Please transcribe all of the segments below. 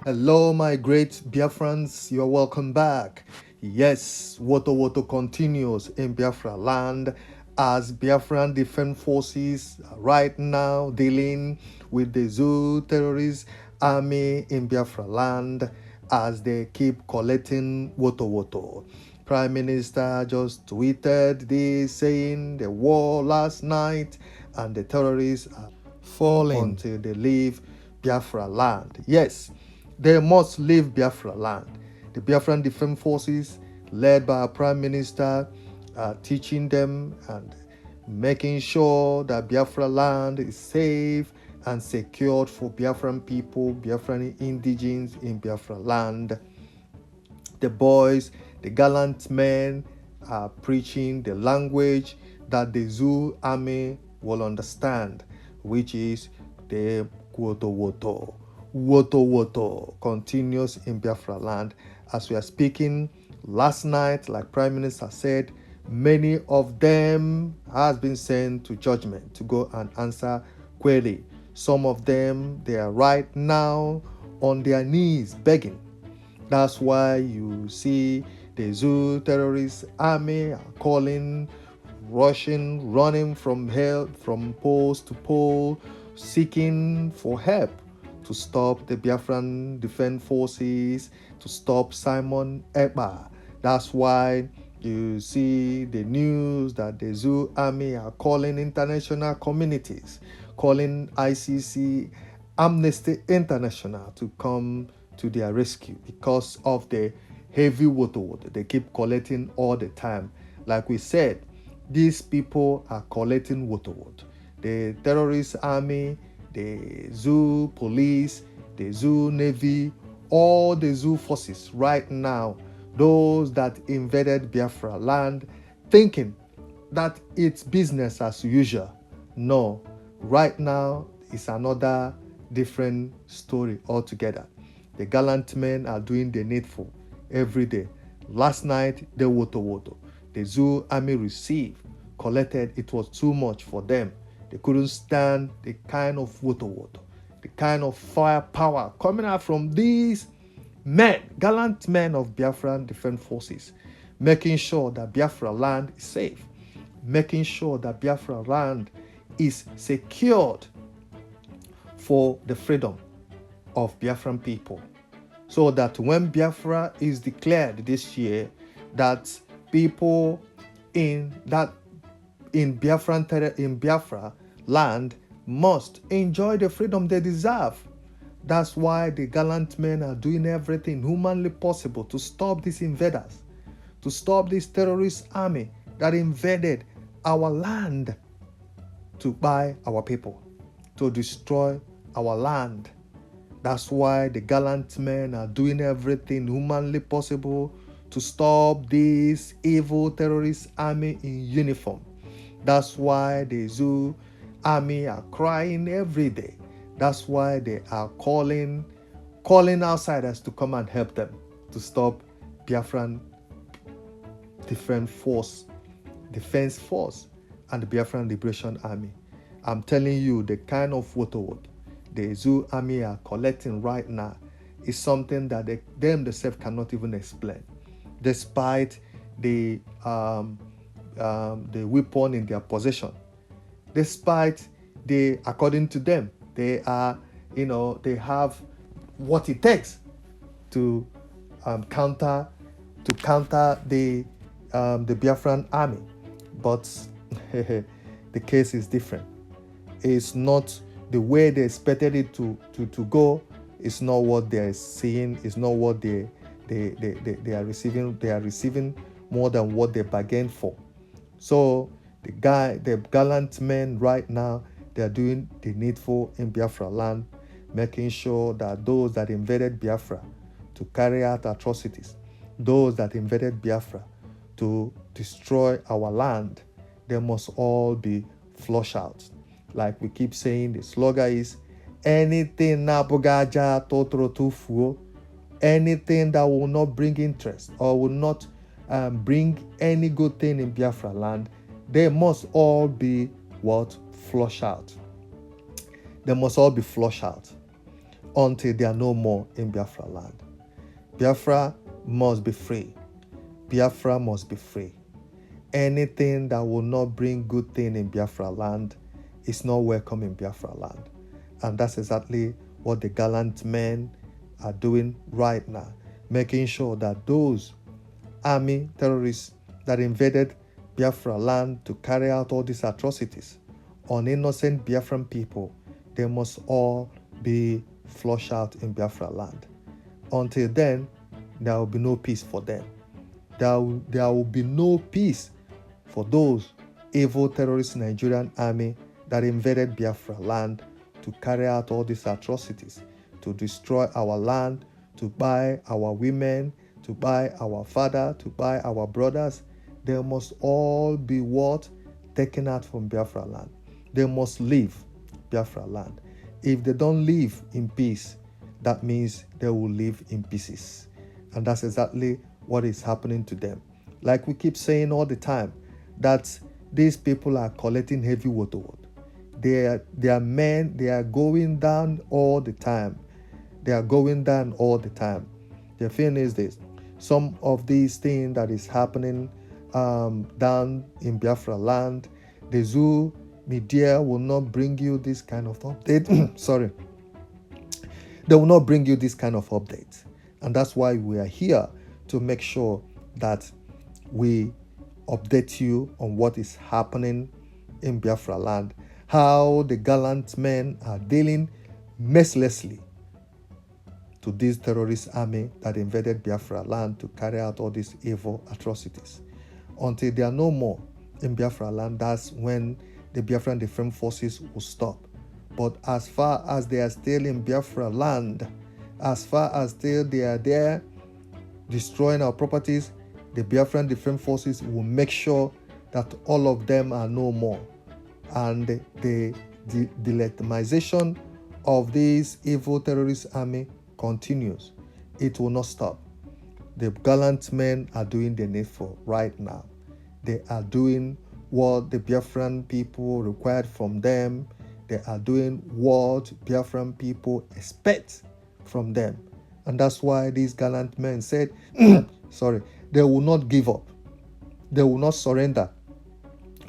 Hello, my great Biafrans. You're welcome back. Yes, Woto continues in Biafra land as Biafran Defense Forces are right now dealing with the Zoo terrorist army in Biafra land as they keep collecting Woto. Prime Minister just tweeted this saying the war last night and the terrorists are falling until they leave Biafra land. Yes, they must leave Biafra land. The Biafran Defense Forces, led by our Prime Minister, are teaching them and making sure that Biafra land is safe and secured for Biafran people, Biafran indigenes in Biafra land. The boys, the gallant men, are preaching the language that the Zoo army will understand, which is the Woto. Woto continues in Biafra land. As we are speaking, last night, like Prime Minister said, many of them has been sent to judgment to go and answer query. Some of them, they are right now on their knees begging. That's why you see the Zoo terrorist army are calling, rushing, running from hell, from post to pole, seeking for help to stop the Biafran Defense Forces, to stop Simon Ekpa. That's why you see the news that the Zoo army are calling international communities, calling ICC, Amnesty International to come to their rescue because of the heavy water they keep collecting all the time. Like we said, these people are collecting water. The terrorist army, the zoo police, the zoo navy, all the zoo forces right now, those that invaded Biafra land, thinking that it's business as usual. No, right now it's another different story altogether. The gallant men are doing the needful every day. Last night, the woto. The zoo army received, collected, it was too much for them. They couldn't stand the kind of woto, the kind of firepower coming out from these men, gallant men of Biafran Defense Forces, making sure that Biafra land is safe, making sure that Biafra land is secured for the freedom of Biafran people. So that when Biafra is declared this year, that people in Biafra land must enjoy the freedom they deserve. That's why the gallant men are doing everything humanly possible to stop these invaders, to stop this terrorist army that invaded our land, to buy our people, to destroy our land. That's why the gallant men are doing everything humanly possible to stop this evil terrorist army in uniform. That's why the Zoo army are crying every day. That's why they are calling outsiders to come and help them to stop Biafran Defense Force, and the Biafran Liberation Army. I'm telling you, the kind of photo the Zoo army are collecting right now is something that they themselves cannot even explain, despite the weapon in their possession, despite according to them, they are, they have what it takes to counter the Biafran army, but the case is different. It's not the way they expected it to go. It's not what they're seeing. It's not what they are receiving. They are receiving more than what they bargained for. So the gallant men right now, they are doing the needful in Biafra land, making sure that those that invaded Biafra to carry out atrocities, those that invaded Biafra to destroy our land, they must all be flushed out. Like we keep saying, the slogan is, anything nabugaja totoro tufuo, anything that will not bring interest or will not bring any good thing in Biafra land, they must all be flush out. They must all be flushed out. until they are no more in Biafra land. Biafra must be free. Biafra must be free. Anything that will not bring good thing in Biafra land is not welcome in Biafra land. And that's exactly what the gallant men are doing right now, making sure that those army terrorists that invaded Biafra land to carry out all these atrocities on innocent Biafran people, they must all be flushed out in Biafra land. Until then, there will be no peace for them. There will be no peace for those evil terrorist Nigerian army that invaded Biafra land to carry out all these atrocities, to destroy our land, to buy our women, to buy our father, to buy our brothers. They must all be what? Taken out from Biafra land. They must leave Biafra land. If they don't live in peace, that means they will live in pieces. And that's exactly what is happening to them. Like we keep saying all the time, that these people are collecting heavy water. They are men, they are going down all the time. They are going down all the time. The thing is this, some of these things that is happening down in Biafra land, the zoo media will not bring you this kind of update. Sorry. They will not bring you this kind of update. And that's why we are here, to make sure that we update you on what is happening in Biafra land, how the gallant men are dealing mercilessly to this terrorist army that invaded Biafra land to carry out all these evil atrocities. Until they are no more in Biafra land, that's when the Biafran Defense Forces will stop. But as far as they are still in Biafra land, as far as still they are there destroying our properties, the Biafran Defense Forces will make sure that all of them are no more. And the delegitimization of this evil terrorist army continues. It will not stop. The gallant men are doing the needful right now. They are doing what the Biafran people required from them. They are doing what Biafran people expect from them. And that's why these gallant men said, sorry, they will not give up. They will not surrender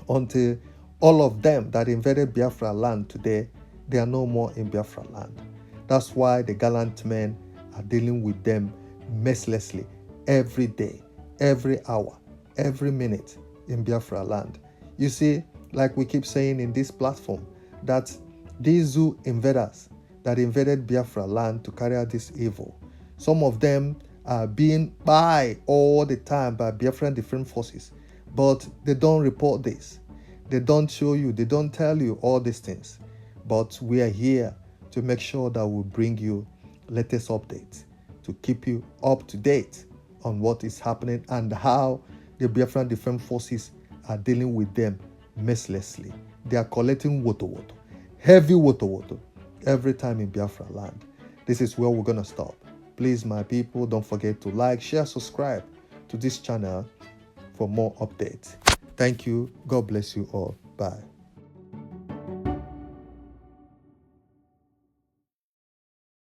until all of them that invaded Biafra land today, they are no more in Biafra land. That's why the gallant men are dealing with them mercilessly every day, every hour, every minute in Biafra land. You see, like we keep saying in this platform, that these zoo invaders that invaded Biafra land to carry out this evil, some of them are being by all the time by Biafran Defense Forces, but they don't report this. They don't show you, they don't tell you all these things. But we are here to make sure that we bring you latest updates, to keep you up to date on what is happening and how the Biafran Defense Forces are dealing with them mercilessly. They are collecting water, heavy water, every time in Biafra land. This is where we're going to stop. Please, my people, don't forget to like, share, subscribe to this channel for more updates. Thank you. God bless you all. Bye.